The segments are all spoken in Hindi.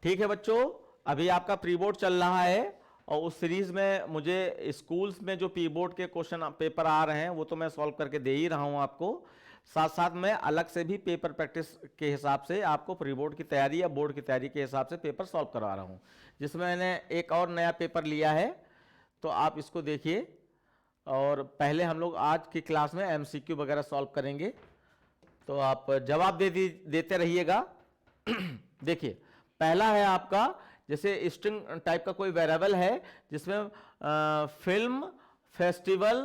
ठीक है बच्चों, अभी आपका प्री बोर्ड चल रहा है और उस सीरीज में मुझे स्कूल्स में जो प्री बोर्ड के क्वेश्चन पेपर आ रहे हैं वो तो मैं सॉल्व करके दे ही रहा हूं आपको, साथ साथ में अलग से भी पेपर प्रैक्टिस के हिसाब से आपको प्री बोर्ड की तैयारी या बोर्ड की तैयारी के हिसाब से पेपर सॉल्व करवा रहा हूं, जिसमें मैंने एक और नया पेपर लिया है, तो आप इसको देखिए। और पहले हम लोग आज की क्लास में एमसीक्यू वगैरह सॉल्व करेंगे, तो आप जवाब देते रहिएगा। देखिए, पहला है आपका, जैसे स्ट्रिंग टाइप का कोई वेरिएबल है जिसमें फिल्म फेस्टिवल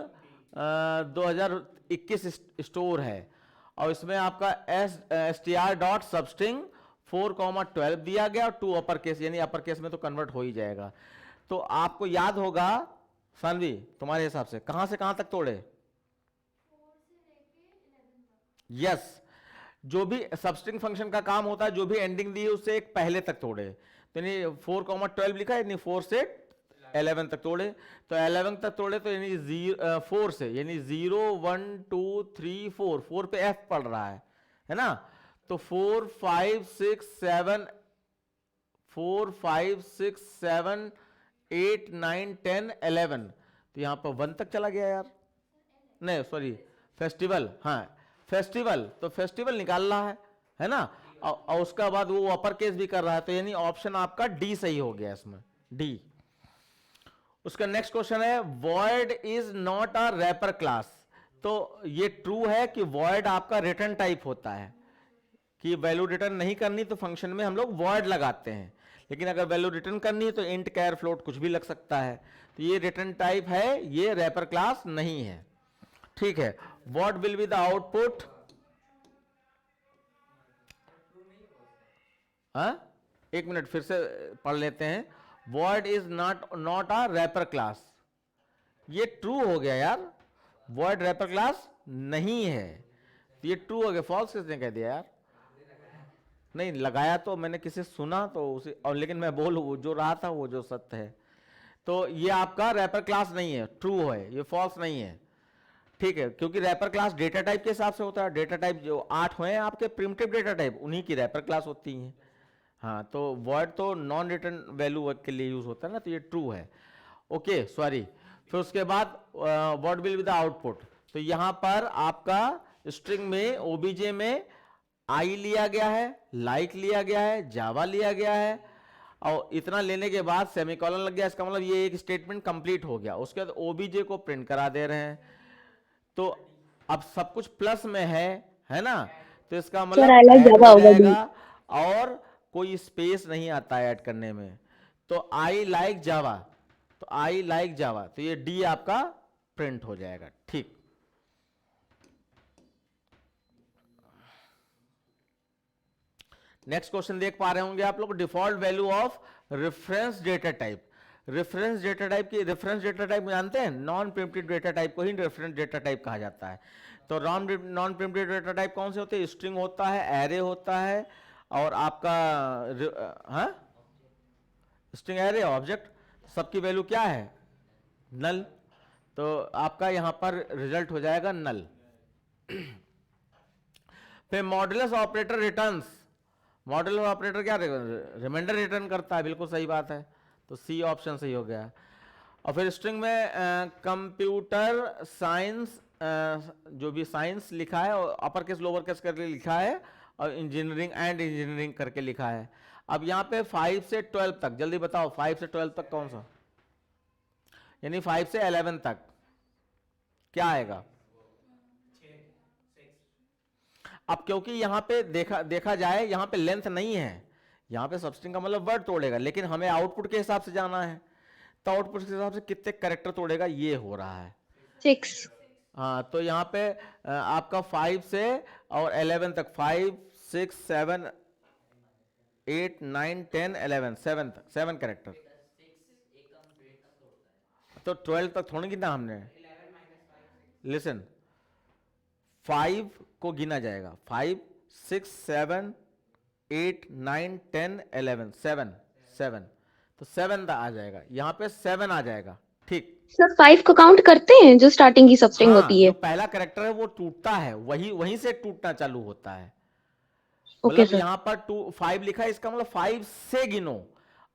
2021 स्टोर है, और इसमें आपका str डॉट सबस्ट्रिंग 4,12 दिया गया और 2 अपर केस, यानी अपर केस में तो कन्वर्ट हो ही जाएगा। तो आपको याद होगा सानवी, तुम्हारे हिसाब से कहां तक तोड़े? यस, जो भी सबस्ट्रिंग फंक्शन का काम होता है, जो भी एंडिंग दी है उससे एक पहले तक तोड़े, तो यानी 4,12 लिखा है, यानी 4 से 11 तक तोड़े, तो 11 तक तोड़े तो यानी 4 से, यानी 0 1 2 3 4, 4 पे एफ पड़ रहा है ना, तो 4 5 6 7 4 5 6 7 8 9 10 11, तो यहां पर 1 तक चला गया यार, नहीं सॉरी, फेस्टिवल, हाँ फेस्टिवल, तो फेस्टिवल निकाल रहा है ना, और उसका बाद वो अपर केस भी कर रहा है, तो यानी ऑप्शन आपका डी सही हो गया इसमें, डी। उसका नेक्स्ट क्वेश्चन है, void is not a rapper class, तो ये ट्रू है कि वॉइड आपका रिटर्न टाइप होता है, कि वैल्यू रिटर्न नहीं करनी तो फंक्शन में हम लोग वॉइड लगाते हैं, लेकिन अगर वैल्यू रिटर्न करनी है तो इंट कैर फ्लोट कुछ भी लग सकता है, तो ये रिटर्न टाइप है, ये रैपर क्लास नहीं है। ठीक है, what will be the output? एक मिनट फिर से पढ़ लेते हैं, void is not a rapper class, ये ट्रू हो गया यार, वॉइड रैपर क्लास नहीं है, तो ये ट्रू हो गया, फॉल्स किसने कह दिया यार? नहीं लगाया तो मैंने किसी सुना तो उसे, और लेकिन मैं बोलूं जो रहा था वो जो सत्य है, तो ये आपका रैपर क्लास नहीं है, ट्रू है, ये फॉल्स नहीं है। ठीक है, क्योंकि रैपर क्लास डेटा टाइप के हिसाब से होता है, डेटा टाइप जो 8 हुए हैं आपके प्रिमिटिव डेटा टाइप, उन्हीं की रैपर क्लास होती हैं। हाँ, तो वर्ड तो नॉन रिटर्न वैल्यू के लिए यूज होता है ना, तो ये ट्रू है, ओके सॉरी। फिर उसके बाद what will be the output, तो यहां पर आपका स्ट्रिंग में ओबीजे में आई लिया गया है, लाइक लिया गया है, जावा लिया गया है, और इतना लेने के बाद सेमीकोलन लग गया, इसका मतलब ये एक स्टेटमेंट कंप्लीट हो गया। उसके बाद ओबीजे को प्रिंट करा दे रहे हैं, तो अब सब कुछ प्लस में है ना, तो इसका सर मतलब आई लाइक ऐड जावा हो होगा डी। जाएगा, और कोई स्पेस नहीं आता है ऐड करने में, तो आई लाइक जावा, तो आई लाइक जावा, तो ये डी आपका प्रिंट हो जाएगा। ठीक, नेक्स्ट क्वेश्चन देख पा रहे होंगे आप लोग, default value of reference data type. Reference data type की, रेफरेंस डेटा टाइप जानते हैं, नॉन प्रिमिटिव डेटा टाइप को ही रेफरेंस डेटा टाइप कहा जाता है। तो नॉन प्रिमिटिव डेटा टाइप कौन से होते हैं? स्ट्रिंग होता है, एरे होता है, और आपका हाँ स्ट्रिंग, एरे, ऑब्जेक्ट, सबकी वैल्यू क्या है? नल, तो आपका यहां पर रिजल्ट हो जाएगा नल। फिर modulus operator returns, model operator क्या रिमाइंडर रिटर्न करता है, बिल्कुल सही बात है, तो सी ऑप्शन सही हो गया। और फिर स्ट्रिंग में कंप्यूटर साइंस, जो भी साइंस लिखा है और अपर केस लोअर केस करके लिखा है, और इंजीनियरिंग एंड इंजीनियरिंग करके लिखा है। अब यहाँ पे 5 से 12 तक, जल्दी बताओ 5 से 12 तक कौन सा, यानी 5 से 11 तक क्या आएगा? अब क्योंकि यहाँ पे देखा जाए, यहाँ पे लेंथ नहीं है, यहाँ पे सबस्ट्रिंग का मतलब वर्ड तोड़ेगा, लेकिन हमें आउटपुट के हिसाब से जाना है, तो आउटपुट के हिसाब से कितने कैरेक्टर तोड़ेगा ये हो रहा है। 6। हाँ, तो यहाँ पे आपका 5 से और 11 तक, 5 6 7 8 9 10 11, 7 कैरेक्टर, तो 12 तक थोड़ी गिना हमने। लिसन, 5 को गिना जाएगा, 5 6 7 8 9 10 11, 7, तो 7 आ जाएगा, यहाँ पे 7 आ जाएगा। ठीक, सर 5 को काउंट करते हैं जो स्टार्टिंग की सबस्ट्रिंग हाँ, होती जो है? पहला कैरेक्टर है वो टूटता है, वहीं से टूटना चालू होता है। ओके मतलब सर। यहाँ पर 5 लिखा है, इसका मतलब 5 से गिनो,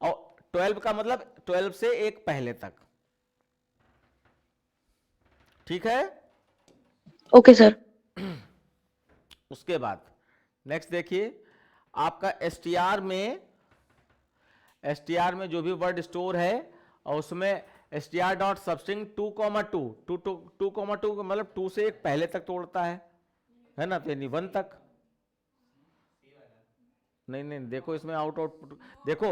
और 12 का मतलब 12 से एक पहले तक। ठीक है। Okay sir. उसके बाद नेक्स्ट देखिए, आपका एसटीआर में जो भी वर्ड स्टोर है, और उसमें एसटीआर डॉट सबस्ट्रिंग 2,2 2,2 का मतलब 2 से एक पहले तक तोड़ता है ना, तो यानी 1 तक। नहीं नहीं, देखो इसमें आउटपुट देखो,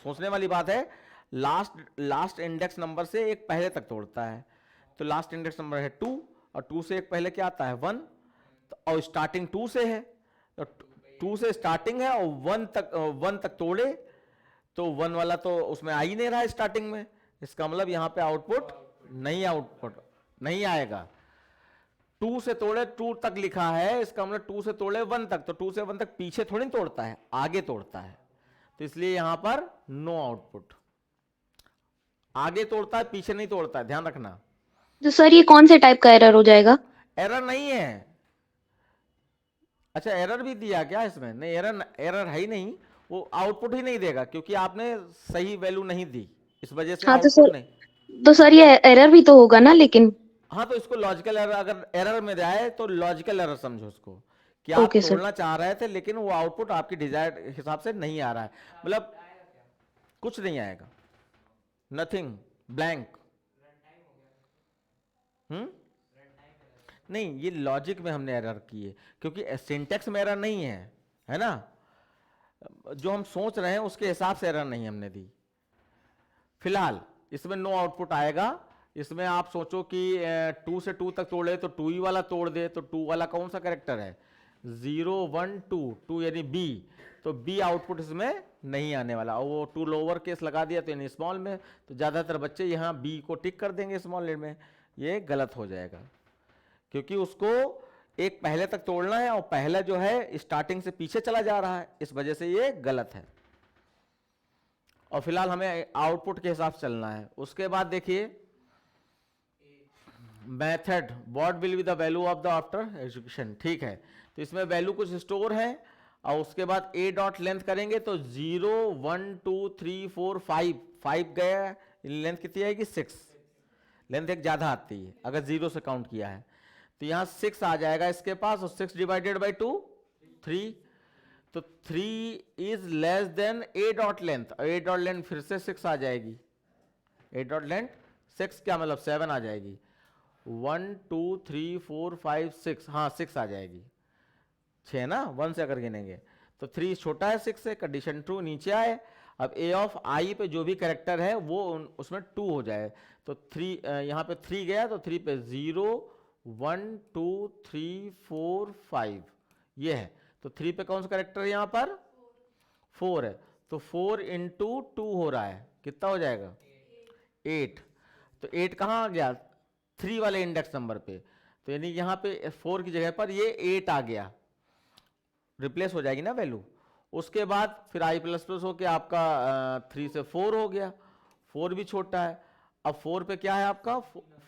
सोचने वाली बात है। लास्ट इंडेक्स नंबर से एक पहले तक तोड़ता है, तो लास्ट इंडेक्स नंबर है 2, और 2 से एक पहले क्या आता है 1, और स्टार्टिंग 2 से है, तो 2 से स्टार्टिंग है और 1 तक तोड़े, तो 1 वाला तो उसमें आ ही नहीं रहा है स्टार्टिंग में, इसका मतलब यहां पे आउटपुट नहीं आएगा। 2 से तोड़े 2 तक लिखा है, इसका मतलब 2 से तोड़े 1 तक, तो 2 से 1 तक पीछे थोड़ी तोड़ता है, आगे तोड़ता है, तो इसलिए यहां पर नो आउटपुट। आगे तोड़ता है, पीछे नहीं तोड़ता है, ध्यान रखना। तो सर ये कौन से टाइप का एरर हो जाएगा? एरर नहीं है। अच्छा, एरर भी दिया क्या इसमें? नहीं, एरर है ही नहीं, वो आउटपुट ही नहीं देगा, क्योंकि आपने सही वैल्यू नहीं दी, इस वजह से हाँ आउटपुट नहीं। तो सर ये एरर भी तो होगा ना लेकिन। हाँ, तो इसको लॉजिकल एरर, अगर एरर में जाए तो लॉजिकल एरर समझो उसको, कि आप ओके सर। तोड़ना चाह रहे थे लेकिन वो आउटपुट आपकी डिजायर्ड हिसाब से नहीं आ रहा है, मतलब कुछ नहीं आएगा, नथिंग, ब्लैंक। नहीं, ये लॉजिक में हमने एरर की है, क्योंकि सिंटेक्स में एरर नहीं है ना, जो हम सोच रहे हैं उसके हिसाब से एरर नहीं हमने दी। फिलहाल इसमें नो आउटपुट आएगा। इसमें आप सोचो कि 2 से 2 तक तोड़े तो 2 ही वाला तोड़ दे, तो 2 वाला कौन सा कैरेक्टर है? 0 1 2, 2 यानी बी, तो बी आउटपुट इसमें नहीं आने वाला, और वो 2 लोअर केस लगा दिया तो यानी स्मॉल में, तो ज्यादातर बच्चे यहाँ बी को टिक कर देंगे स्मॉल में, ये गलत हो जाएगा, क्योंकि उसको एक पहले तक तोड़ना है, और पहला जो है स्टार्टिंग से पीछे चला जा रहा है, इस वजह से ये गलत है। और फिलहाल हमें आउटपुट के हिसाब से चलना है। उसके बाद देखिए method, what will be the value of the after execution. ठीक है, तो इसमें वैल्यू कुछ स्टोर है, और उसके बाद ए डॉट लेंथ करेंगे तो 0 1 2 3 4 5 गया, लेंथ कितनी आएगी? 6। लेंथ एक ज्यादा आती है अगर 0 से काउंट किया है, तो यहां 6 आ जाएगा इसके पास, और 6 डिवाइडेड बाई 2 3, तो 3 is less than A dot length, और ए डॉट लेंथ फिर से 6 आ जाएगी, ए डॉट लेंथ 6 क्या मतलब 7 आ जाएगी, 1 2 3 4 5 6, हाँ 6 आ जाएगी, 6 ना, 1 से अगर गिनेंगे तो 3 छोटा है 6 से, कंडीशन ट्रू, नीचे आए। अब ए ऑफ आई पे जो भी कैरेक्टर है वो उसमें 2 हो जाए, तो 3 यहाँ पे 3 गया, तो 3 पे 0 1 2 3 4 5 ये है, तो 3 पे कौन सा कैरेक्टर है यहाँ पर? 4 है, तो 4 इंटू 2 हो रहा है, कितना हो जाएगा? 8। तो 8 कहाँ आ गया? 3 वाले इंडेक्स नंबर पे, तो यानी यहाँ पे 4 की जगह पर ये 8 आ गया, रिप्लेस हो जाएगी ना वैल्यू। उसके बाद फिर आई प्लस प्लस होके आपका 3 से 4 हो गया, 4 भी छोटा है। अब 4 पे क्या है आपका?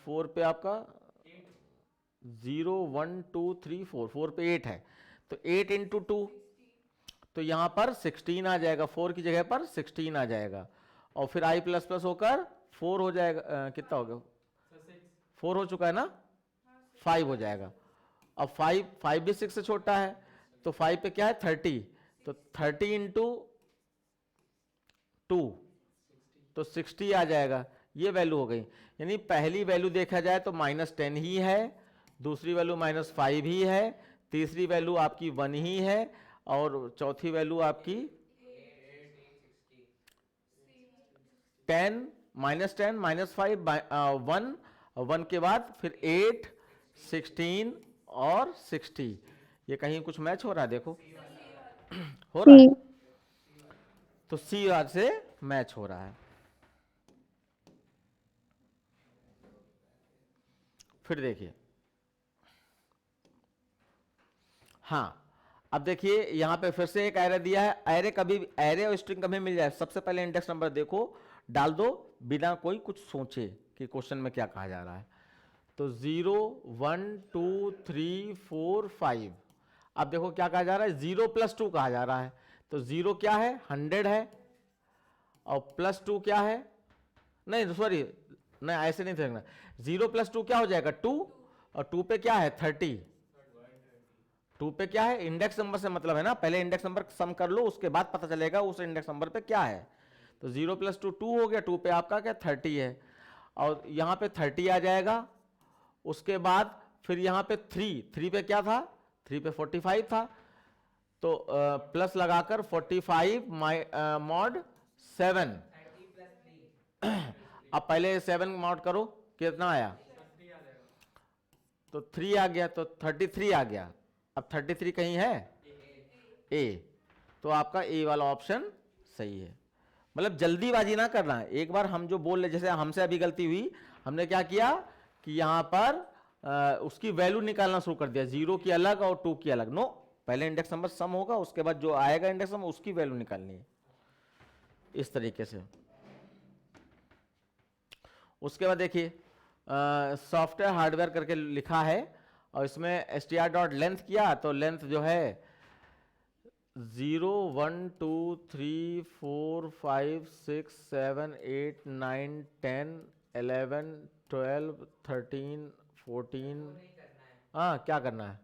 4 पे आपका 0 1 2 3 4, 4 पे 8 है, तो 8 इंटू 2, तो यहां पर 16 आ जाएगा, 4 की जगह पर 16 आ जाएगा, और फिर आई प्लस प्लस होकर 4 हो जाएगा, कितना हो गया? 4 हो चुका है ना, 5 हो जाएगा। अब 5 भी 6 से छोटा है, तो 5 पे क्या है? 30, तो 30 इंटू 2, तो 60 आ जाएगा, ये वैल्यू हो गई। यानी पहली वैल्यू देखा जाए तो -10 ही है, दूसरी वैल्यू -5 ही है, तीसरी वैल्यू आपकी 1 ही है, और चौथी वैल्यू आपकी 10 -10 -5 1, 1 के बाद फिर 8 16 और 60। ये कहीं कुछ मैच हो रहा है? देखो हो रहा है, तो सी आज से मैच हो रहा है। फिर देखिए, हाँ अब देखिए यहां पे फिर से एक एरे दिया है, एरे कभी एरे और स्ट्रिंग कभी मिल जाए, सबसे पहले इंडेक्स नंबर देखो, डाल दो बिना कोई कुछ सोचे कि क्वेश्चन में क्या कहा जा रहा है। तो 0 1 2 3 4 5, अब देखो क्या कहा जा रहा है, 0+2 कहा जा रहा है, तो 0 क्या है, 100 है, और +2 क्या है, नहीं सॉरी, नहीं ऐसे नहीं देखना, 0+2 क्या हो जाएगा 2, और 2 पे क्या है 30, 2 पे क्या है, इंडेक्स नंबर से मतलब है ना, पहले इंडेक्स नंबर सम कर लो, उसके बाद पता चलेगा उस इंडेक्स नंबर पे क्या है। तो 0+2 2 हो गया, 2 पे आपका क्या 30 है, और यहाँ पे 30 आ जाएगा। उसके बाद फिर यहाँ पे 3 पे क्या था, 3 पे 45 था, तो प्लस लगाकर 45 मॉड 7, अब पहले 7 मॉड करो, कितना आया, तो 3 आ गया, तो 33 आ गया। अब 33 कहीं है, ए, तो आपका ए वाला ऑप्शन सही है। मतलब जल्दीबाजी ना करना है, एक बार हम जो बोल रहे, जैसे हमसे अभी गलती हुई, हमने क्या किया कि यहां पर उसकी वैल्यू निकालना शुरू कर दिया, 0 की अलग और 2 की अलग। नो, पहले इंडेक्स नंबर सम होगा, उसके बाद जो आएगा इंडेक्स नंबर उसकी वैल्यू निकालनी है, इस तरीके से। उसके बाद देखिए सॉफ्टवेयर हार्डवेयर करके लिखा है, और इसमें str.length किया, तो लेंथ जो है 0 1 2 3 4 5 6 7 8 9 10 11 12 13 14, हाँ क्या करना है,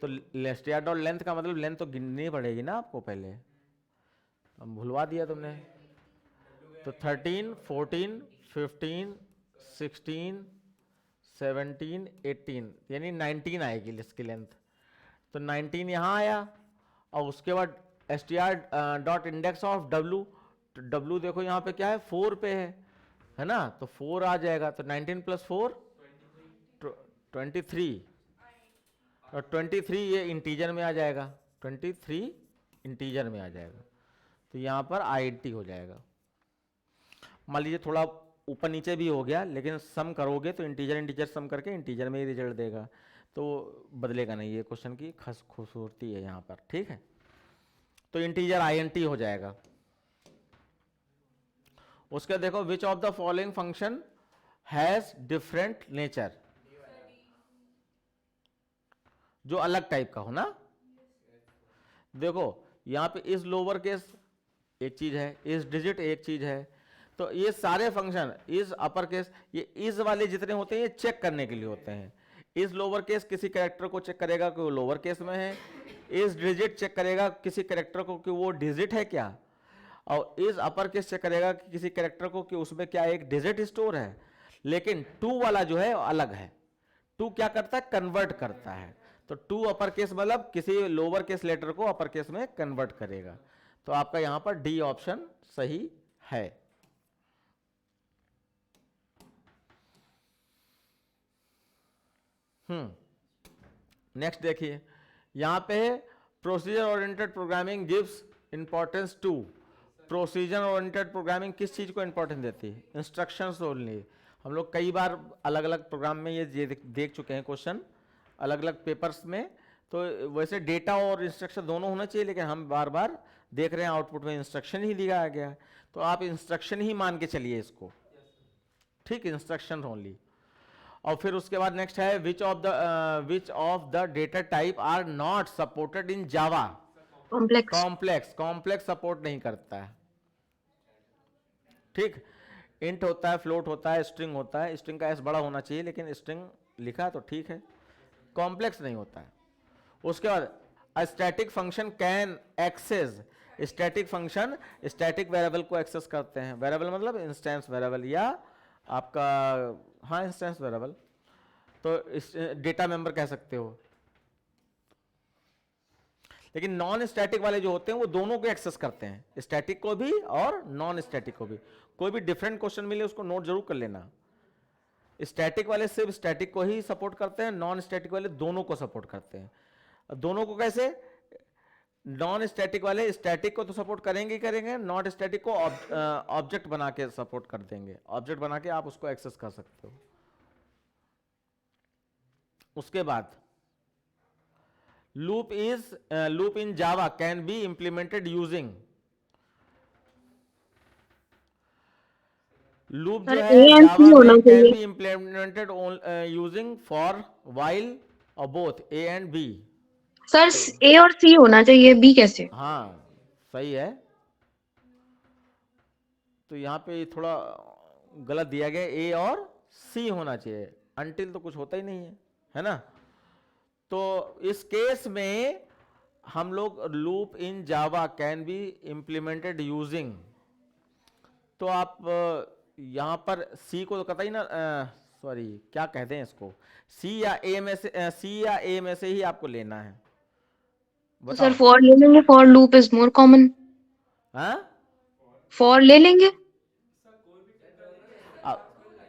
तो str.length का मतलब लेंथ तो गिननी पड़ेगी ना आपको पहले, अब भुलवा दिया तुमने। तो 13 14 15 16 17 18 यानी 19 आएगी इसकी लेंथ, तो 19 यहाँ आया। और उसके बाद str.index ऑफ w, तो w देखो यहाँ पे क्या है 4 पे है ना, तो 4 आ जाएगा, तो 19 + 4 23, और 23 ये इंटीजर में आ जाएगा, 23 इंटीजर में आ जाएगा, तो यहाँ पर INT हो जाएगा। मान लीजिए थोड़ा ऊपर नीचे भी हो गया, लेकिन सम करोगे तो इंटीजर इंटीजर सम करके इंटीजर में ही रिजल्ट देगा, तो बदलेगा नहीं, ये क्वेश्चन की खास खूबसूरती है यहाँ पर, ठीक है। तो इंटीजर INT हो जाएगा। उसके देखो विच of the following function has different nature, जो अलग टाइप का हो ना। देखो यहाँ पे इज लोअर केस एक चीज है, इज डिजिट एक चीज है, तो ये सारे फंक्शन इज अपर केस, ये इज वाले जितने होते हैं ये चेक करने के लिए होते हैं। इज लोअर केस किसी कैरेक्टर को चेक करेगा कि वो लोअर केस में है, इज डिजिट चेक करेगा किसी कैरेक्टर को कि वो डिजिट है क्या, और इज अपर केस चेक करेगा कि किसी कैरेक्टर को कि उसमें क्या एक डिजिट स्टोर है। लेकिन टू वाला जो है अलग है, टू क्या करता है कन्वर्ट करता है, तो टू अपर केस मतलब किसी लोअर केस लेटर को अपर केस में कन्वर्ट करेगा, तो आपका यहां पर डी ऑप्शन सही है। नेक्स्ट देखिए यहां पे procedure oriented programming gives importance to, procedure oriented programming किस चीज को इंपॉर्टेंस देती है, इंस्ट्रक्शंस ओनली। हम लोग कई बार अलग अलग प्रोग्राम में ये देख चुके हैं क्वेश्चन अलग अलग पेपर्स में, तो वैसे डेटा और इंस्ट्रक्शन दोनों होना चाहिए, लेकिन हम बार बार देख रहे हैं आउटपुट में इंस्ट्रक्शन ही दिया गया है, तो आप इंस्ट्रक्शन ही मान के चलिए इसको, ठीक, इंस्ट्रक्शन ओनली। और फिर उसके बाद नेक्स्ट है which of the data type are not supported in Java, complex complex support नहीं करता है, ठीक। इंट होता है, फ्लोट होता है, स्ट्रिंग होता है, स्ट्रिंग का एस बड़ा होना चाहिए, लेकिन स्ट्रिंग लिखा है तो ठीक है, कॉम्प्लेक्स नहीं होता है। उसके बाद a static function can access, static function static variable को एक्सेस करते हैं, वेरिएबल मतलब इंस्टेंस वेरिएबल या आपका हाँ इंस्टेंस वेरिएबल, तो डेटा मेंबर कह सकते हो। लेकिन नॉन स्टैटिक वाले जो होते हैं वो दोनों को एक्सेस करते हैं, स्टैटिक को भी और नॉन स्टैटिक को भी। कोई भी डिफरेंट क्वेश्चन मिले उसको नोट जरूर कर लेना, स्टैटिक वाले सिर्फ स्टैटिक को ही सपोर्ट करते हैं, नॉन स्टैटिक वाले दोनों को सपोर्ट करते हैं। दोनों को कैसे, नॉन स्टैटिक वाले स्टैटिक को तो सपोर्ट करेंगे ही करेंगे, नॉट स्टैटिक को ऑब्जेक्ट बना के सपोर्ट कर देंगे, ऑब्जेक्ट बना के आप उसको एक्सेस कर सकते हो। उसके बाद loop in Java can be implemented using, loop sir जो ए है एंड सी जावा होना में कैन चाहिए। Be implemented using for while और both A and B. Sir A और सी होना चाहिए, बी कैसे? हाँ सही है। तो यहाँ पे थोड़ा गलत दिया गया, ए और सी होना चाहिए, अनटिल तो कुछ होता ही नहीं है ना। तो इस केस में हम लोग loop in Java can be implemented using, तो आप यहाँ पर सी को तो कतई ना, सॉरी क्या कहते हैं इसको, सी या ए में से सी या ए में से ही आपको लेना है, तो सर बताओ। फॉर ले लेंगे, for loop is more common. हाँ फॉर ले लेंगे।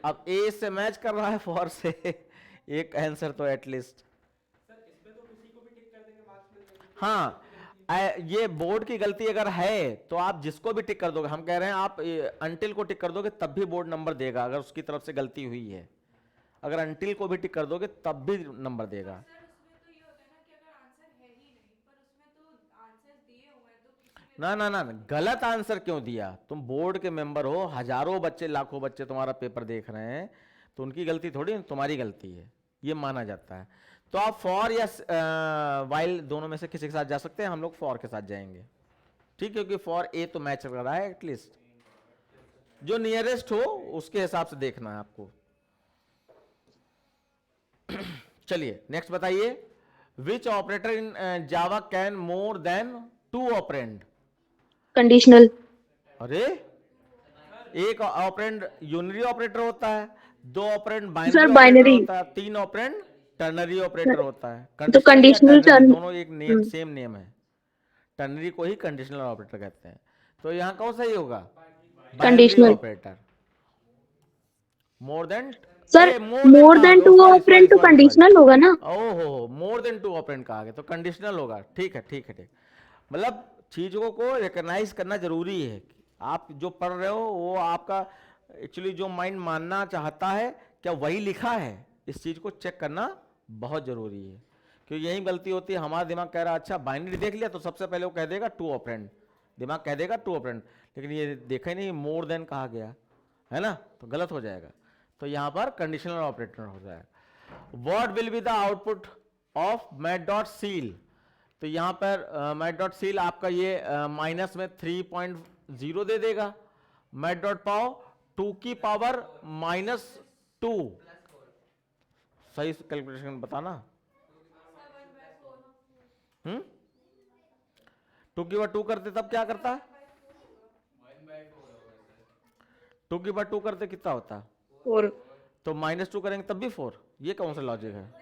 अब ए से मैच कर रहा है फॉर से एक आंसर तो एटलीस्ट। हाँ ये बोर्ड की गलती अगर है तो आप जिसको भी टिक कर दोगे, हम कह रहे हैं आप अनटिल को टिक कर दोगे तब भी बोर्ड नंबर देगा, अगर उसकी तरफ से गलती हुई है। अगर अनटिल को भी टिक कर दोगे तब भी नंबर देगा। ना ना ना ना, गलत आंसर क्यों दिया? तुम बोर्ड के मेंबर हो, हजारों बच्चे लाखों बच्चे तुम्हारा पेपर देख रहे हैं, तो उनकी गलती थोड़ी तुम्हारी गलती है, ये माना जाता है। तो आप फॉर या वाइल दोनों में से किसी के साथ जा सकते हैं, हम लोग फॉर के साथ जाएंगे, ठीक, क्योंकि फॉर ए तो मैच कर रहा है, एटलीस्ट जो नियरेस्ट हो उसके हिसाब से देखना है आपको। चलिए नेक्स्ट बताइए, which operator in Java can more than 2 operand? Conditional. अरे एक ऑपरेंड यूनरी ऑपरेटर होता है, 2 operand sir binary operator binary. होता है, 3 ऑपरेंड टर्नरी ऑपरेटर होता है। तो कंडीशनल या कंडीशनल टर्नरी टर्न। दोनों एक नेम, सेम नेम है, टर्नरी को ही कंडीशनल ऑपरेटर कहते हैं। तो यहां कौन सही होगा? Binary conditional. Operator. More than, sir more than more कहा देन गया, 2 सॉरी सॉरी ऑपरेंड तो सॉरी सॉरी, कंडीशनल होगा ना। ओहो मोर देन 2 ऑपरेंड कहा गया तो कंडीशनल होगा, ठीक है ठीक है ठीक। मतलब चीजों को रिकॉग्नाइज करना जरूरी है, आप जो पढ़ रहे हो वो आपका एक्चुअली जो माइंड मानना चाहता है क्या वही लिखा है, इस चीज को चेक करना बहुत जरूरी है। क्योंकि यही गलती होती है, हमारा दिमाग कह रहा है अच्छा बाइनरी देख लिया तो सबसे पहले वो कह देगा 2 ऑपरेंड, दिमाग कह देगा 2 ऑपरेंड, लेकिन ये देखा ही नहीं मोर देन कहा गया है ना, तो गलत हो जाएगा। तो यहां पर कंडीशनल ऑपरेटर हो जाएगा। What will be the output of math dot seal? तो यहां पर मैट डॉट सील आपका ये माइनस में 3.0 दे देगा। मैट डॉट पाव 2 की पावर -2, सही कैलकुलेशन बताना। 2 की पावर 2 करते तब क्या करता? 2 की पावर 2 करते कितना होता? और तो -2 करेंगे तब भी 4, ये कौन सा लॉजिक है?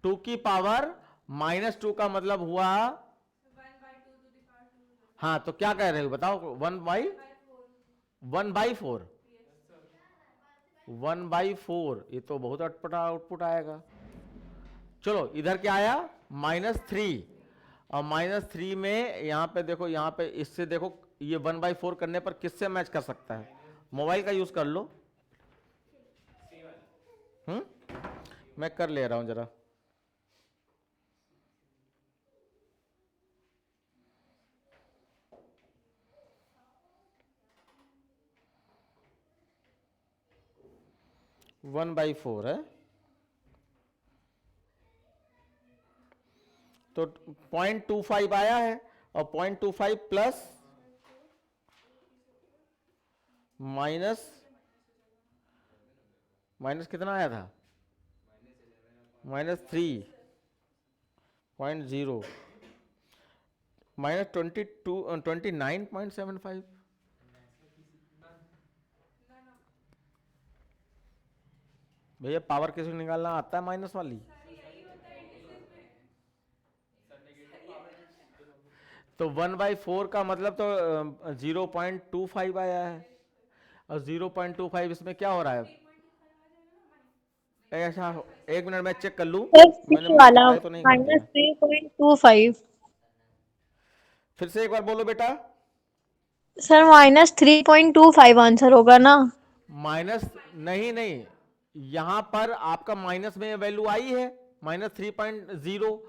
2 की पावर -2 का मतलब हुआ, हाँ तो क्या कह रहे हो बताओ? 1/4, 1/4, ये तो बहुत अटपटा आउटपुट आएगा। चलो इधर क्या आया? -3, और -3 में यहां पे देखो, यहां पे इससे देखो ये 1/4 करने पर किससे मैच कर सकता है? मोबाइल का यूज कर लो। मैं कर ले रहा हूं जरा। वन बाई 4 है तो 0.25 आया है, और 0.25 प्लस माइनस कितना आया था? -3.0, -29.75। भैया पावर कैसे निकालना आता है माइनस वाली? तो 1/4 का मतलब तो 0.25 आया है, और 0.25 इसमें क्या हो रहा है? ऐसा, एक मिनट मैं चेक कर लूं, मैंने वाला मल्टीप्लाई तो नहीं कर दिया। -3.25। फिर से एक बार बोलो बेटा। सर -3.25 आंसर होगा ना। माइनस नहीं नहीं, यहां पर आपका माइनस में वैल्यू आई है -3.0,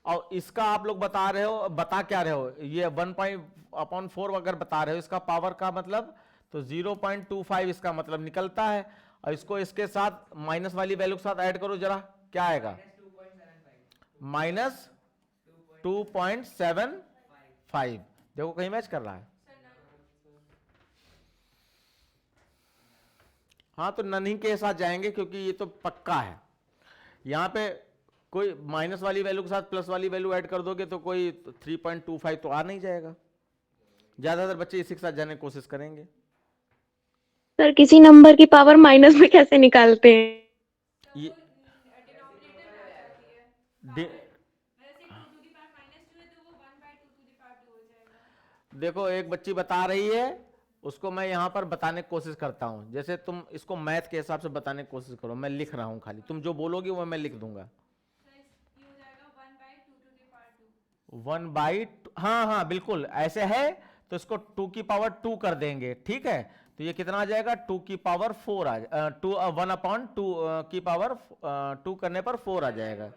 और इसका आप लोग बता रहे हो, बता क्या रहे हो, ये 1/4 अगर बता रहे हो इसका पावर का मतलब, तो 0.25 इसका मतलब निकलता है। और इसको इसके साथ माइनस वाली वैल्यू के साथ ऐड करो जरा, क्या आएगा, -2.75। देखो कहीं मैच कर रहा है। हाँ तो नन ही के साथ जाएंगे क्योंकि ये तो पक्का है। यहां पे कोई माइनस वाली वैल्यू के साथ प्लस वाली वैल्यू ऐड कर दोगे तो कोई 3.25 तो आ नहीं जाएगा। ज्यादातर बच्चे इसी के साथ जाने की कोशिश करेंगे। सर किसी नंबर की पावर माइनस में कैसे निकालते हैं? ये देखो एक बच्ची बता रही है, उसको मैं यहां पर बताने की कोशिश करता हूं। जैसे तुम इसको मैथ के हिसाब से बताने की कोशिश करो, मैं लिख रहा हूं खाली, तुम जो बोलोगी वो मैं लिख दूंगा। 1/2, हाँ हाँ बिल्कुल ऐसे है, तो इसको 2 की पावर 2 कर देंगे, ठीक है। तो ये कितना आ जाएगा, 2 की पावर 4 1/2 की पावर 2 करने पर 4 आ जाएगा,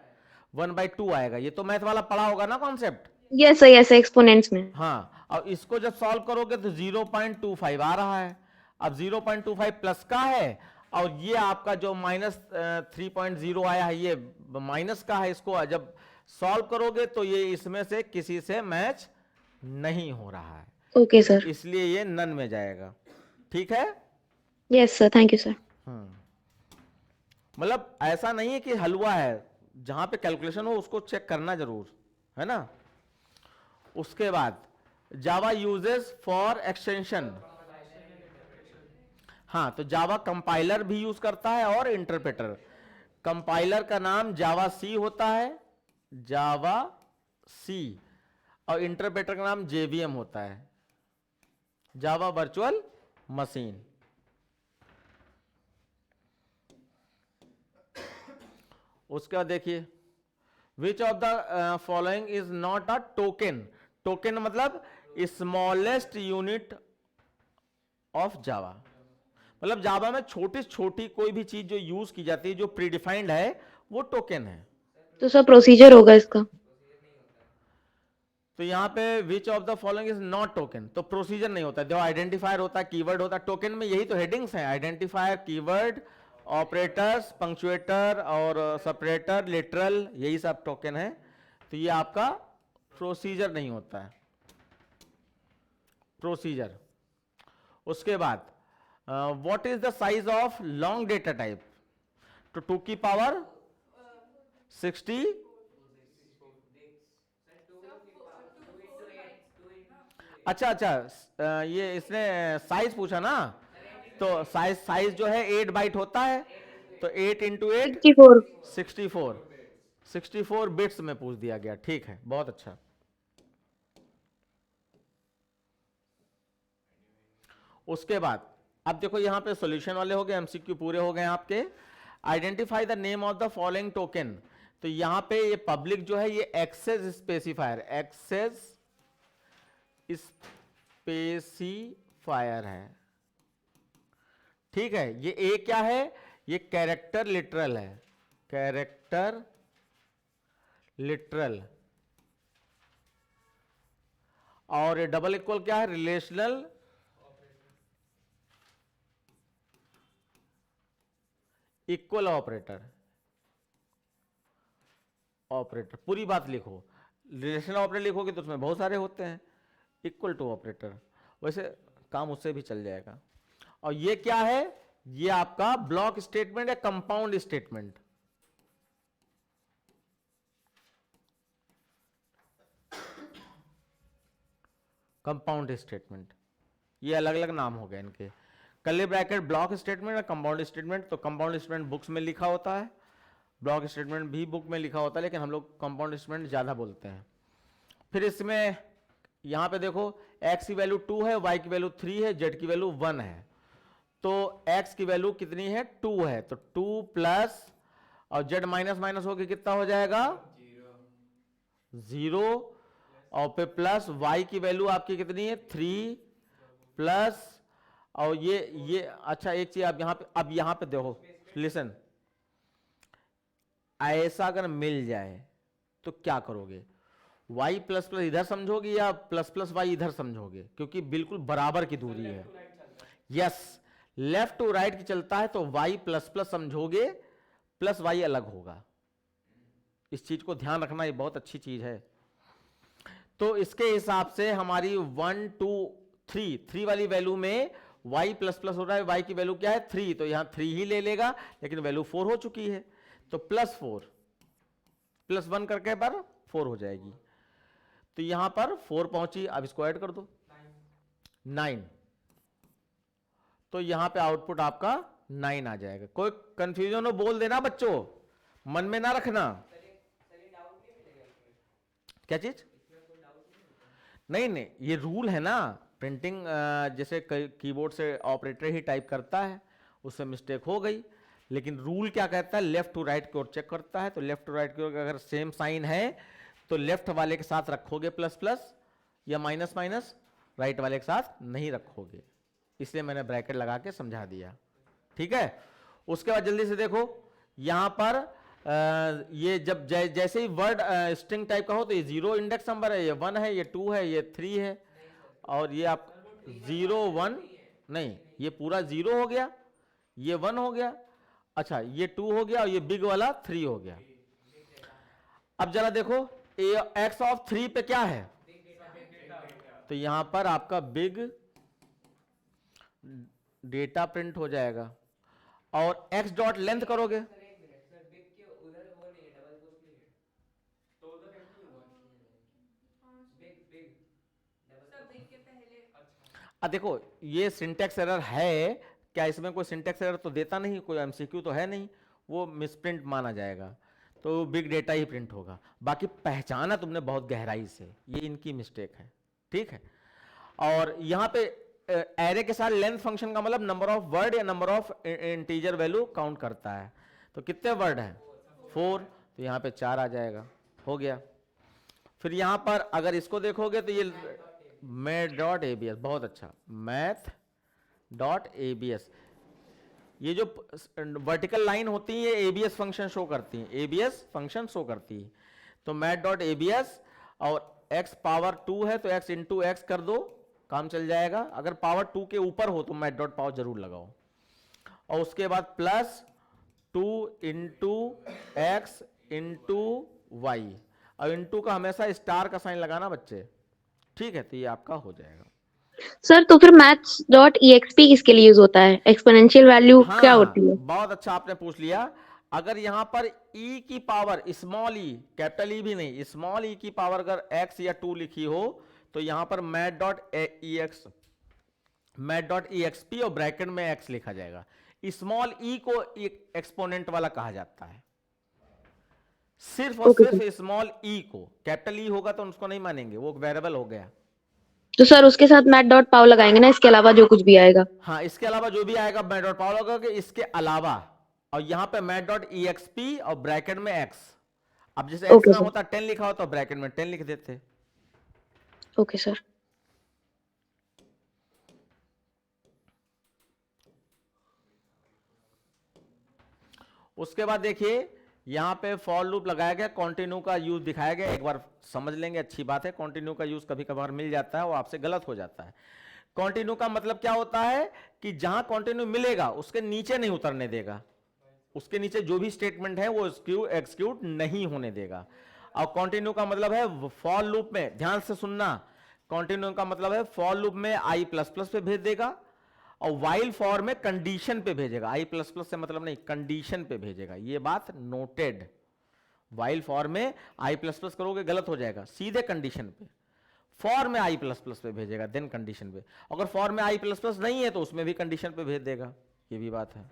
1/2 आएगा। ये तो मैथ वाला पढ़ा होगा ना concept. Yes sir, yes exponents में। हाँ, और इसको जब सॉल्व करोगे तो 0.25 आ रहा है। अब 0.25 प्लस का है, और ये आपका जो -3.0 आया है ये माइनस का है। इसको जब सॉल्व करोगे तो ये इसमें से किसी से मैच नहीं हो रहा है, ओके सर। इसलिए ये नन में जाएगा, ठीक है। Yes sir, thank you sir. मतलब ऐसा नहीं है कि हलवा है, जहां पे कैलकुलेशन हो उसको चेक करना जरूर है ना। उसके बाद जावा यूजेस फॉर एक्सटेंशन। हाँ तो जावा कंपाइलर भी यूज करता है और इंटरप्रेटर। कंपाइलर का नाम जावा सी होता है, जावा सी, और इंटरप्रेटर का नाम जेवीएम होता है, जावा वर्चुअल मशीन। उसके बाद देखिए, विच of the following is not a token. Token मतलब स्मॉलेस्ट यूनिट ऑफ जावा, मतलब जावा में छोटी छोटी कोई भी चीज जो यूज की जाती है जो प्रीडिफाइंड है वो टोकन है। तो सर प्रोसीजर होगा इसका? तो यहां पे विच of the following is not token, तो प्रोसीजर नहीं होता, जो आइडेंटिफायर होता है, कीवर्ड होता है। टोकन में यही तो हेडिंग्स हैं, आइडेंटिफायर, कीवर्ड, ऑपरेटर्स, पंक्चुएटर और सेपरेटर, लिटरल, यही सब टोकन है। तो ये आपका प्रोसीजर नहीं होता है, प्रोसीजर। उसके बाद what is the size of long data type, तो 2 की पावर 60। अच्छा अच्छा, ये इसने साइज पूछा ना, तो साइज जो है 8 बाइट होता है, तो 8 इंटू 8 64। 64 बिट्स में पूछ दिया गया, ठीक है, बहुत अच्छा। उसके बाद अब देखो यहां पे सॉल्यूशन वाले हो गए, एमसीक्यू पूरे हो गए आपके। Identify the name of the following token, तो यहां पे ये पब्लिक जो है ये एक्सेस स्पेसिफायर, एक्सेस स्पेसिफायर है, ठीक है। ये ए क्या है, ये कैरेक्टर लिटरल है, कैरेक्टर लिटरल। और ये डबल इक्वल क्या है, रिलेशनल इक्वल ऑपरेटर। ऑपरेटर पूरी बात लिखो, रिलेशनल ऑपरेटर लिखोगे तो उसमें बहुत सारे होते हैं, इक्वल टू ऑपरेटर, वैसे काम उससे भी चल जाएगा। और ये क्या है, ये आपका ब्लॉक स्टेटमेंट या कंपाउंड स्टेटमेंट। कंपाउंड स्टेटमेंट, ये अलग अलग नाम हो गए इनके। कर्ली ब्रैकेट ब्लॉक स्टेटमेंट या कंपाउंड स्टेटमेंट, तो कंपाउंड स्टेटमेंट बुक्स में लिखा होता है, ब्लॉक स्टेटमेंट भी बुक में लिखा होता है, लेकिन हम लोग कंपाउंड स्टेटमेंट ज्यादा बोलते हैं। फिर इसमें यहां पे देखो, x की वैल्यू 2 है, y की वैल्यू 3 है, z की वैल्यू 1 है। तो x की वैल्यू कितनी है, 2 है, तो 2 प्लस और z माइनस माइनस होकर कितना हो जाएगा, 0, और फिर प्लस y की वैल्यू आपकी कितनी है, 3 प्लस, और ये अच्छा एक चीज अब यहां पे देखो, लिसन, ऐसा अगर मिल जाए तो क्या करोगे, y प्लस प्लस इधर समझोगे या प्लस प्लस वाई इधर समझोगे, क्योंकि बिल्कुल बराबर की दूरी है। यस, लेफ्ट टू राइट की चलता है तो y प्लस प्लस समझोगे, प्लस y अलग होगा। इस चीज को ध्यान रखना, ये बहुत अच्छी चीज है। तो इसके हिसाब से हमारी 1 2 3 वाली वैल्यू में y प्लस प्लस हो रहा है, y की वैल्यू क्या है 3, तो यहां 3 ही ले लेगा, लेकिन वैल्यू 4 हो चुकी है, तो +4 +1 करके पर 4 हो जाएगी। तो यहां पर 4 पहुंची, अब इसको ऐड कर दो 9, तो यहां पे आउटपुट आपका 9 आ जाएगा। कोई कंफ्यूजन हो बोल देना बच्चों, मन में ना रखना। क्या चीज? नहीं नहीं, ये रूल है ना, प्रिंटिंग जैसे कीबोर्ड से ऑपरेटर ही टाइप करता है, उससे मिस्टेक हो गई, लेकिन रूल क्या कहता है, लेफ्ट टू राइट की ओर चेक करता है। तो लेफ्ट टू राइट की ओर अगर सेम साइन है तो लेफ्ट वाले के साथ रखोगे प्लस प्लस या माइनस माइनस, राइट वाले के साथ नहीं रखोगे, इसलिए मैंने ब्रैकेट लगा के समझा दिया। ठीक है, उसके बाद जल्दी से देखो यहां पर ये जब जैसे ही वर्ड स्ट्रिंग टाइप का हो तो ये 0 इंडेक्स नंबर है, ये 1 है, ये 2 है, ये 3 है, और ये आप 0 1 नहीं, ये पूरा 0 हो गया, ये 1 हो गया, अच्छा ये 2 हो गया, और ये बिग वाला 3 हो गया। अब जरा देखो x ऑफ 3 पे क्या है, तो यहां पर आपका बिग डेटा प्रिंट हो जाएगा, और x डॉट लेंथ करोगे देखो ये सिंटेक्स एरर है क्या, इसमें कोई सिंटेक्स एरर तो देता नहीं, कोई एमसीक्यू तो है नहीं, वो मिसप्रिंट माना जाएगा, तो बिग डेटा ही प्रिंट होगा। बाकी पहचाना तुमने बहुत गहराई से, ये इनकी मिस्टेक है। ठीक है, और यहां पे एरे के साथ लेंथ फंक्शन का मतलब नंबर ऑफ वर्ड या number of integer value count करता है, तो कितने वर्ड हैं 4, तो यहां पे 4 आ जाएगा, हो गया। फिर यहां पर अगर इसको देखोगे तो ये मैथ डॉट एबीएस, बहुत अच्छा, मैथ डॉट एबीएस, ये जो वर्टिकल लाइन होती है ये एबीएस फंक्शन शो करती है, एबीएस फंक्शन शो करती है। तो मैथ डॉट एबीएस, और x पावर 2 है तो x इंटू एक्स कर दो, काम चल जाएगा। अगर पावर 2 के ऊपर हो तो मैथ डॉट पावर जरूर लगाओ, और उसके बाद +2 इंटू एक्स इंटू वाई, और इंटू का हमेशा स्टार का साइन लगाना बच्चे। ठीक है, तो ये आपका हो जाएगा। सर तो फिर maths.exp किसके लिए यूज होता है, एक्सपोनेंशियल वैल्यू क्या होती है? बहुत अच्छा आपने पूछ लिया। अगर यहां पर e की power small e, capital E भी नहीं, स्मॉल e की पावर अगर x या 2 लिखी हो तो यहां पर math.exp और ब्रैकेट में x लिखा जाएगा। स्मॉल e को एक्सपोनेंट वाला कहा जाता है, सिर्फ और सिर्फ स्मॉल e को, कैपिटल ई होगा तो उसको नहीं मानेंगे, वो वेरिएबल हो गया। तो सर उसके साथ math.pow लगाएंगे ना, इसके अलावा जो कुछ भी आएगा? हाँ, इसके अलावा जो भी आएगा मैथ डॉट पावर लगाओगे, इसके अलावा, और यहां पे मैथ डॉट एक्सपी और ब्रैकेट में x। अब जैसे x में होता 10 लिखा हो तो ब्रैकेट में 10 लिख देते। Okay sir. उसके बाद देखिए यहां पे फॉर लूप लगाया गया, कॉन्टिन्यू का यूज दिखाया गया, एक बार समझ लेंगे, अच्छी बात है। कॉन्टिन्यू का यूज कभी कभार मिल जाता है, वो आपसे गलत हो जाता है। कॉन्टिन्यू का मतलब क्या होता है कि जहां कॉन्टिन्यू मिलेगा उसके नीचे नहीं उतरने देगा, उसके नीचे जो भी स्टेटमेंट है वो एक्सिक्यूट नहीं होने देगा। और कॉन्टिन्यू का मतलब है फॉर लूप में, ध्यान से सुनना, कॉन्टिन्यू का मतलब है फॉर लूप में आई प्लस प्लस पे भेज देगा, और वाइल फॉर में कंडीशन पे भेजेगा। आई प्लस प्लस से मतलब नहीं, कंडीशन पे भेजेगा, ये बात नोटेड। वाइल फॉर में आई प्लस प्लस करोगे गलत हो जाएगा, सीधे कंडीशन पे। फॉर में आई प्लस प्लस पे भेजेगा, देन कंडीशन पे। अगर फॉर में आई प्लस प्लस नहीं है तो उसमें भी कंडीशन पे भेज देगा, ये भी बात है।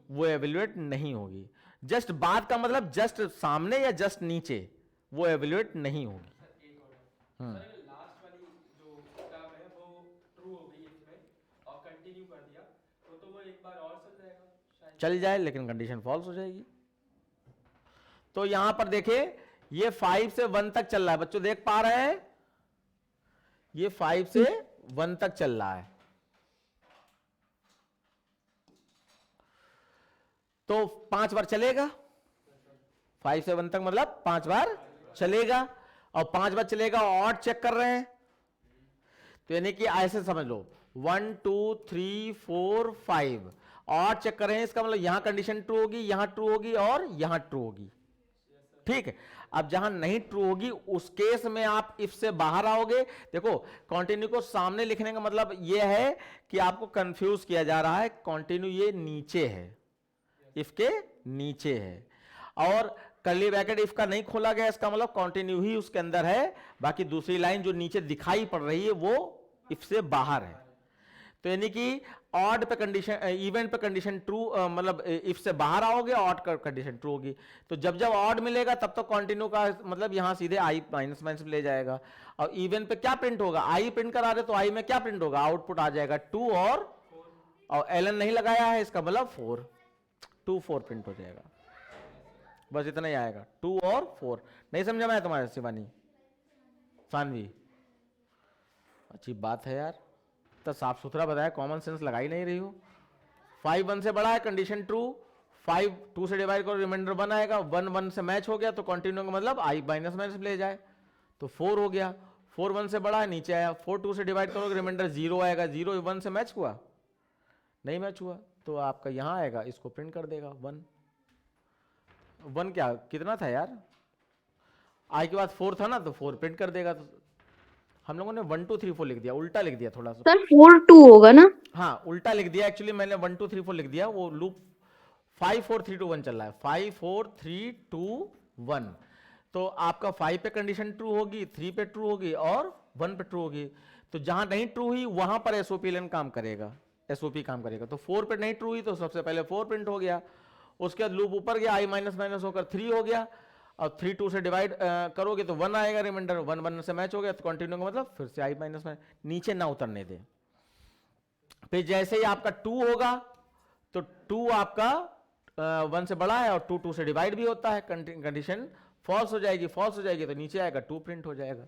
वो एवेल्युएट नहीं होगी। जस्ट बाद का मतलब जस्ट सामने या जस्ट नीचे, वो एवेल्युएट नहीं होगी। लास्ट वाली जो टर्म है वो ट्रू हो गई इसमें, और कंटिन्यू कर दिया तो वो एक बार और चल जाएगा शायद, चल जाए, लेकिन कंडीशन फॉल्स हो जाएगी। तो यहां पर देखिए ये 5 से 1 तक चल रहा है, बच्चों देख पा रहे हैं, ये 5 से 1 तक चल रहा है। तो 5 बार चलेगा, 5 से 1 तक मतलब 5 बार चलेगा, और 5 बार चलेगा और चेक कर रहे हैं, तो यानी कि ऐसे समझ लो 1 2 3 4 5 और चेक कर रहे हैं, इसका मतलब यहां कंडीशन ट्रू होगी, यहां ट्रू होगी और यहां ट्रू होगी। ठीक है, अब जहां नहीं ट्रू होगी उस केस में आप इफ से बाहर आओगे। देखो कंटिन्यू को सामने लिखने का मतलब यह है कि आपको कंफ्यूज किया जा रहा है, कंटिन्यू ये नीचे है, इफ के नीचे है, और कर्ली ब्रैकेट इफ का नहीं खोला गया, इसका मतलब कंटिन्यू ही उसके अंदर है, बाकी दूसरी लाइन जो नीचे दिखाई पड़ रही है वो इफ से बाहर है। तो यानी कि ऑड पे कंडीशन, इवेंट पे कंडीशन ट्रू, मतलब इफ से बाहर आओगे ऑड का कंडीशन ट्रू होगी, तो जब जब ऑड मिलेगा तब तो कंटिन्यू का मतलब यहां सीधे आई माइनस माइनस ले जाएगा, और इवेंट पे क्या प्रिंट होगा, आई प्रिंट करा रहे तो आई में क्या प्रिंट होगा, आउटपुट आ जाएगा 2 और एलन नहीं लगाया है, इसका मतलब 4, 2 4 प्रिंट हो जाएगा, बस इतना ही आएगा, 2 और 4। नहीं समझा मैं तुम्हारे शिवानी सानवी? अच्छी बात है यार, तो साफ सुथरा बताया, कॉमन सेंस लगा ही नहीं रही हो। 5 1 से बड़ा है, कंडीशन ट्रू, 5 2 से डिवाइड करो रिमाइंडर 1 आएगा, 1 1 से मैच हो गया तो कंटिन्यू का मतलब आई माइनस माइनस ले जाए, तो 4 हो गया। 4 1 से बड़ा है, नीचे आया, 4 2 से डिवाइड करोगे रिमाइंडर 0 आएगा, 0 1 से मैच हुआ, नहीं मैच हुआ तो आपका यहां आएगा, इसको प्रिंट कर देगा 1 1 क्या कितना था यार, आई के बाद 4 था ना, तो 4 प्रिंट कर देगा। तो हम लोगों ने 1 2 3 4 लिख दिया, उल्टा लिख दिया थोड़ा सा। सर 4 2 होगा ना? हाँ उल्टा लिख दिया, एक्चुअली मैंने 1 2 3 4 लिख दिया, वो लूप 5 4 3 2 1 चल रहा है, 5 4 3 2 1, तो आपका 5 पे कंडीशन ट्रू होगी, 3 पे ट्रू होगी और 1 पे ट्रू होगी, तो जहां नहीं ट्रू हुई वहां पर एसओपी काम करेगा, एसओपी काम करेगा। तो 4 पे नहीं ट्रू हुई तो सबसे पहले 4 प्रिंट हो गया, उसके बाद लूप ऊपर गया, आई माइनस माइनस होकर 3 हो गया, और 3 2 से डिवाइड करोगे तो 1 आएगा रिमाइंडर, 1 1 से मैच हो गया, तो कंटिन्यू का मतलब फिर से आई माइनस माइनस, नीचे ना उतरने दे। फिर जैसे ही आपका 2 होगा तो 2 आपका 1 से बड़ा है और 2 2 से डिवाइड भी होता है, कंडीशन फॉल्स हो जाएगी, फॉल्स हो जाएगी तो नीचे आएगा 2 प्रिंट हो जाएगा,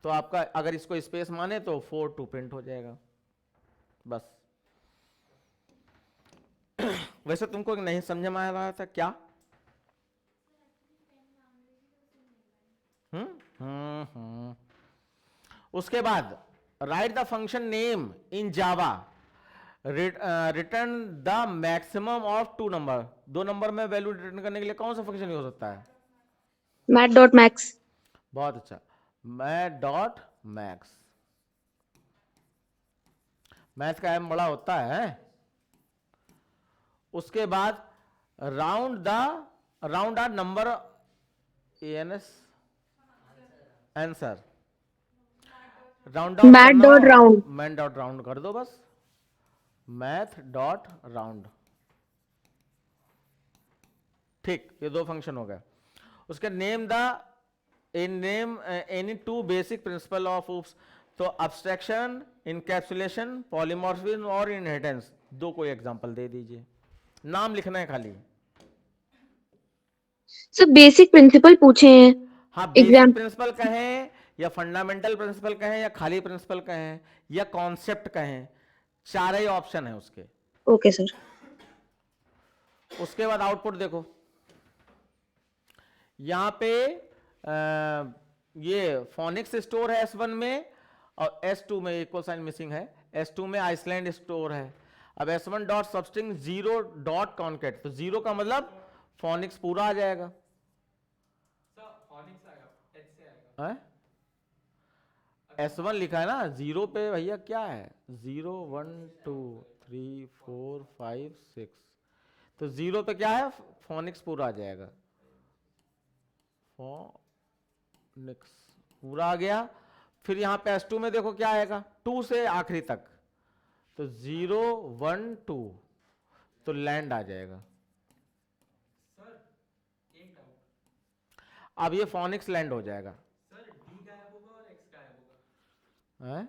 तो आपका अगर इसको स्पेस माने तो 4 2 प्रिंट हो जाएगा बस। वैसे तुमको नहीं समझ में आ रहा था क्या? उसके बाद right the function name in Java, return the maximum of 2 number, 2 number में वैल्यू रिटर्न करने के लिए कौन सा फंक्शन यूज होता है? mat.max। बहुत अच्छा, मैथ डॉट मैक्स, मैथ का एम बड़ा होता है। उसके बाद round or number ANS answer, round down math dot round. Math dot round कर दो बस, मैथ डॉट राउंड, ठीक, ये 2 फंक्शन हो गए। उसके name any 2 basic principle of oops, तो अब्स्ट्रैक्शन, इनकैप्सुलेशन, पॉलीमॉर्फिज्म और इनहेरिटेंस, 2 कोई एग्जांपल दे दीजिए, नाम लिखना है खाली। सर बेसिक प्रिंसिपल पूछे हैं। हाँ बेसिक एग्जाम प्रिंसिपल कहें या फंडामेंटल प्रिंसिपल कहें या खाली प्रिंसिपल कहें या कॉन्सेप्ट कहें, 4 ही ऑप्शन है उसके। Okay sir. उसके बाद आउटपुट देखो, यहां पे ये फोनिक्स स्टोर है S1 में, और S2 में इक्वल साइन मिसिंग है, S2 में आइसलैंड स्टोर है। अब S1 dot substring 0 dot concat, तो 0 का मतलब फोनिक्स पूरा आ जाएगा, सर फोनिक्स आएगा, एच से आएगा। है? S1 लिखा है ना, 0 पे भैया क्या है, 0 1 2 3 4 5 6, तो 0 पे क्या है, फोनिक्स पूरा आ जाएगा, फोनिक्स पूरा आ गया। फिर यहां पे S2 में देखो क्या आएगा, 2 से आखिरी तक, तो 0 1 2, तो लैंड आ जाएगा। सर एक डाउट, अब ये फोनिक्स लैंड हो जाएगा, सर डी गायब होगा और एक्स गायब होगा, है?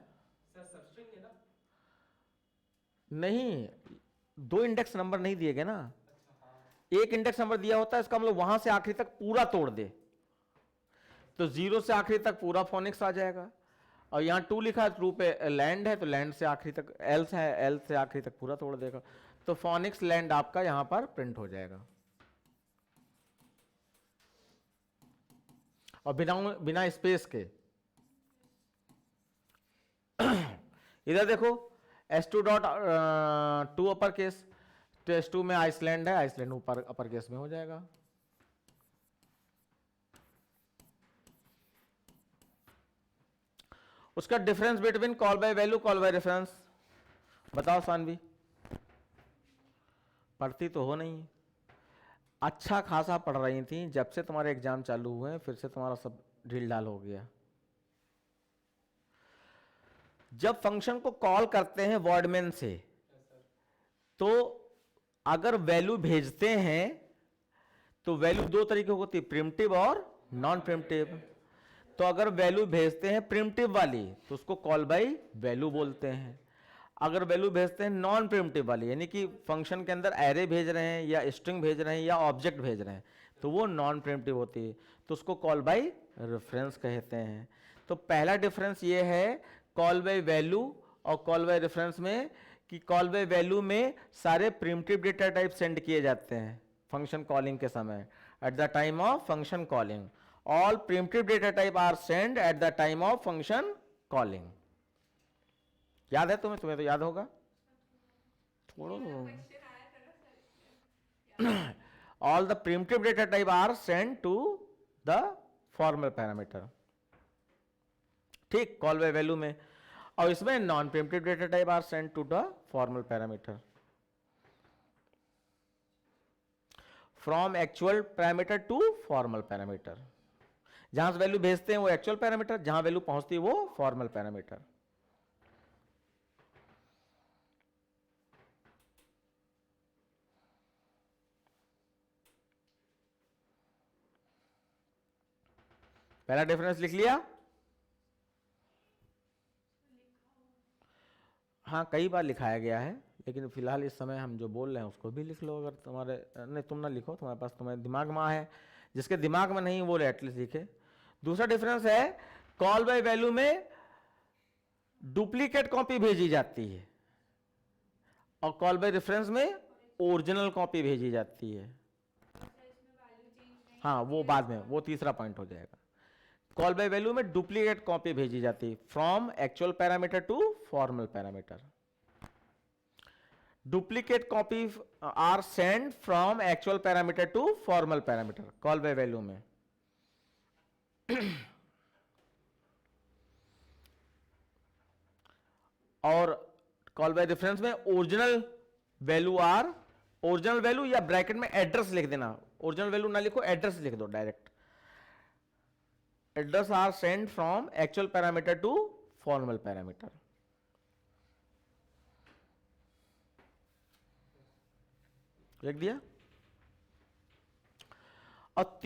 सर सबस्ट्रिंग है ना? नहीं, 2 इंडेक्स नंबर नहीं दिए गए ना, एक इंडेक्स नंबर दिया होता है, इसका मतलब वहां से आखिरी तक पूरा तोड़ दे, तो 0 से आखिरी तक पूरा फोनिक्स आ जाएगा। और यहाँ 2 लिखा है, 2 पे लैंड है, तो लैंड से आखिरी तक, एल से है, एल से आखिरी तक पूरा तोड़ देगा, तो फोनिक्स लैंड आपका यहाँ पर प्रिंट हो जाएगा। और बिना बिना स्पेस के। इधर देखो S2 डॉट 2 अपर केस, तो S2 में आइसलैंड है, आइसलैंड ऊपर अपर केस में हो जाएगा। उसका difference between call by value call by reference बताओ सानवी, पढ़ती तो हो नहीं, अच्छा खासा पढ़ रही थी, जब से तुम्हारे एग्जाम चालू हुए फिर से तुम्हारा सब ढील ढाल हो गया। जब फंक्शन को कॉल करते हैं वर्डमेन से, तो अगर वैल्यू भेजते हैं तो वैल्यू दो तरीके की होती है, प्रिमिटिव और नॉन प्रिमिटिव। तो अगर वैल्यू भेजते हैं प्रिमिटिव वाली तो उसको कॉल बाय वैल्यू बोलते हैं। अगर वैल्यू भेजते हैं नॉन प्रिमिटिव वाली, यानी कि फंक्शन के अंदर एरे भेज रहे हैं या स्ट्रिंग भेज रहे हैं या ऑब्जेक्ट भेज रहे हैं, तो वो नॉन प्रिमिटिव होती है, तो उसको कॉल बाय रेफरेंस कहते हैं। तो पहला डिफरेंस ये है कॉल बाय वैल्यू और कॉल बाय रेफरेंस में, कि कॉल बाय वैल्यू में सारे प्रिमिटिव डेटा टाइप सेंड किए जाते हैं फंक्शन कॉलिंग के समय, at the time of function calling. All primitive data type are send at the time of function calling. याद है तुम्हें? तुम्हें तो याद होगा थोड़ा। All the primitive data type are send to the formal parameter, ठीक, कॉल बाय वैल्यू में। और इसमें non primitive data type are send to the formal parameter. From actual parameter to formal parameter, जहां से वैल्यू भेजते हैं वो एक्चुअल पैरामीटर, जहां वैल्यू पहुंचती है वो फॉर्मल पैरामीटर। पहला डिफरेंस लिख लिया? हाँ, कई बार लिखाया गया है, लेकिन फिलहाल इस समय हम जो बोल रहे हैं उसको भी लिख लो। अगर तुम्हारे नहीं, तुम ना लिखो, तुम्हारे पास तुम्हारे दिमाग में है, जिसके दिमाग में नहीं वो एटलीस्ट लिखे। दूसरा डिफरेंस है कॉल बाय वैल्यू में डुप्लीकेट कॉपी भेजी जाती है और कॉल बाय रेफरेंस में ओरिजिनल कॉपी भेजी जाती है। हाँ, वो बाद में, वो तीसरा पॉइंट हो जाएगा। कॉल बाय वैल्यू में डुप्लीकेट कॉपी भेजी जाती है from actual parameter to formal parameter. Duplicate copy are send from actual parameter to formal parameter call by value में। और कॉल बाय रेफरेंस में original value are, original value या ब्रैकेट में एड्रेस लिख देना, ओरिजिनल वैल्यू ना लिखो, एड्रेस लिख दो direct. Address are send from actual parameter to formal parameter. लिख दिया? और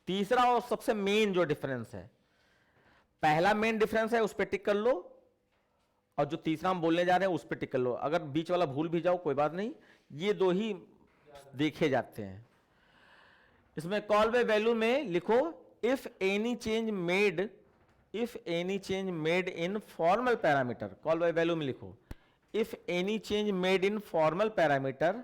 तीसरा और सबसे मेन जो डिफरेंस है, पहला मेन डिफरेंस है उस पर टिक कर लो, और जो तीसरा हम बोलने जा रहे हैं उस पर टिक कर लो। अगर बीच वाला भूल भी जाओ कोई बात नहीं, ये दो ही देखे जाते हैं। इसमें कॉल बाय वैल्यू में लिखो if any change made in formal parameter, call by value में लिखो if any change made in formal parameter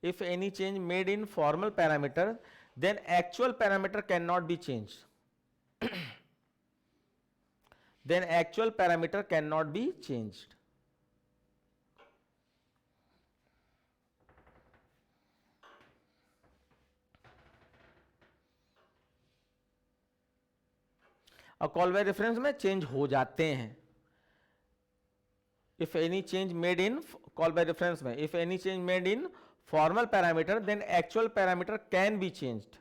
if any change made in formal parameter, then actual parameter cannot be changed. Then actual parameter cannot be changed. और कॉल बाय रेफरेंस में चेंज हो जाते हैं। If any change made in call by reference में, if any change made in formal parameter, then actual parameter can be changed.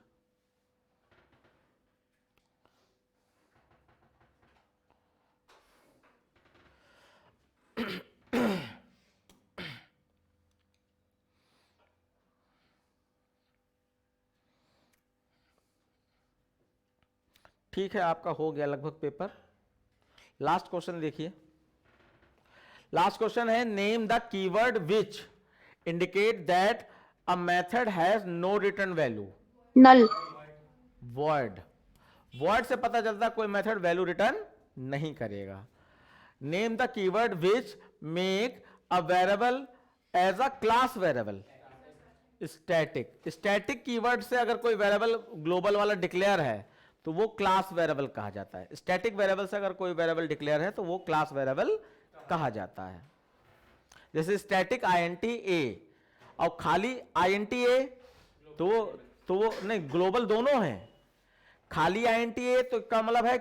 ठीक है, आपका हो गया लगभग पेपर। लास्ट क्वेश्चन देखिए। लास्ट क्वेश्चन है name the keyword which indicate that a method has no return value. null, void, void से पता चलता कोई मेथड वैल्यू रिटर्न नहीं करेगा। Name the keyword which make a variable as a class variable. Static keyword से अगर कोई वेरिएबल ग्लोबल वाला डिक्लेयर है तो वो क्लास वेरिएबल कहा जाता है। स्टैटिक वेरिएबल से अगर कोई वेरिएबल डिक्लेयर है तो वो क्लास वेरिएबल कहा जाता है। जैसे स्टैटिक INT A और खाली INT A तो वो नहीं, ग्लोबल दोनों हैं। खाली INT A तो इसका मतलब है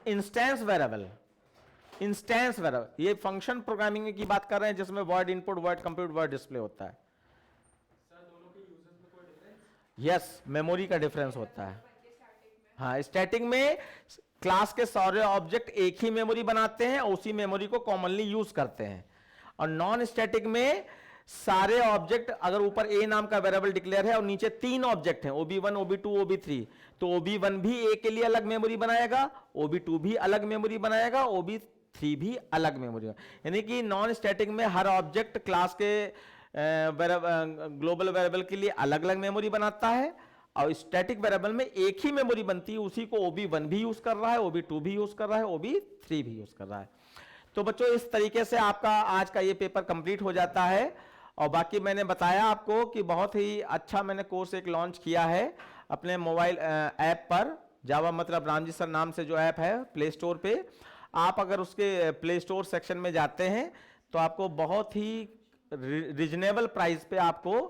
इंस्टेंस वेरिएबल। इंस्टेंस वेरिएबल ये फंक्शन प्रोग्रामिंग की बात कर रहे हैं जिसमें word input, word compute, word display होता है। यस, मेमोरी का डिफरेंस होता है। हाँ, स्टैटिक में क्लास के सारे ऑब्जेक्ट एक ही मेमोरी बनाते हैं और उसी मेमोरी को कॉमनली यूज करते हैं। और नॉन स्टैटिक में सारे ऑब्जेक्ट, अगर ऊपर ए नाम का वेरिएबल डिक्लेयर है और नीचे 3 ऑब्जेक्ट हैं, OB1, OB2, OB3, तो OB1 भी ए के लिए अलग मेमोरी बनाएगा, OB2 भी अलग मेमोरी बनाएगा, OB3 भी अलग मेमोरी। यानी कि नॉन स्टैटिक में हर ऑब्जेक्ट क्लास के ग्लोबल वेरिएबल के लिए अलग अलग मेमोरी बनाता है, और स्टैटिक वेरिएबल में एक ही मेमोरी बनती है, उसी को OB1 भी यूज कर रहा है, OB2 भी यूज कर रहा है, OB3 भी यूज कर रहा है। तो बच्चों, इस तरीके से आपका आज का ये पेपर कंप्लीट हो जाता है। और बाकी मैंने बताया आपको कि बहुत ही अच्छा मैंने कोर्स एक लॉन्च किया है अपने मोबाइल ऐप पर। जावा मतलब रामजी सर नाम से जो ऐप है प्ले स्टोर पे, आप अगर उसके प्ले स्टोर सेक्शन में जाते हैं तो आपको बहुत ही रिजनेबल प्राइस पे आपको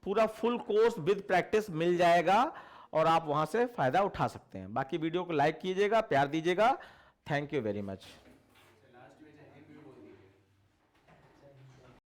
पूरा फुल कोर्स विद प्रैक्टिस मिल जाएगा और आप वहां से फायदा उठा सकते हैं। बाकी वीडियो को लाइक कीजिएगा, प्यार दीजिएगा। Thank you very much.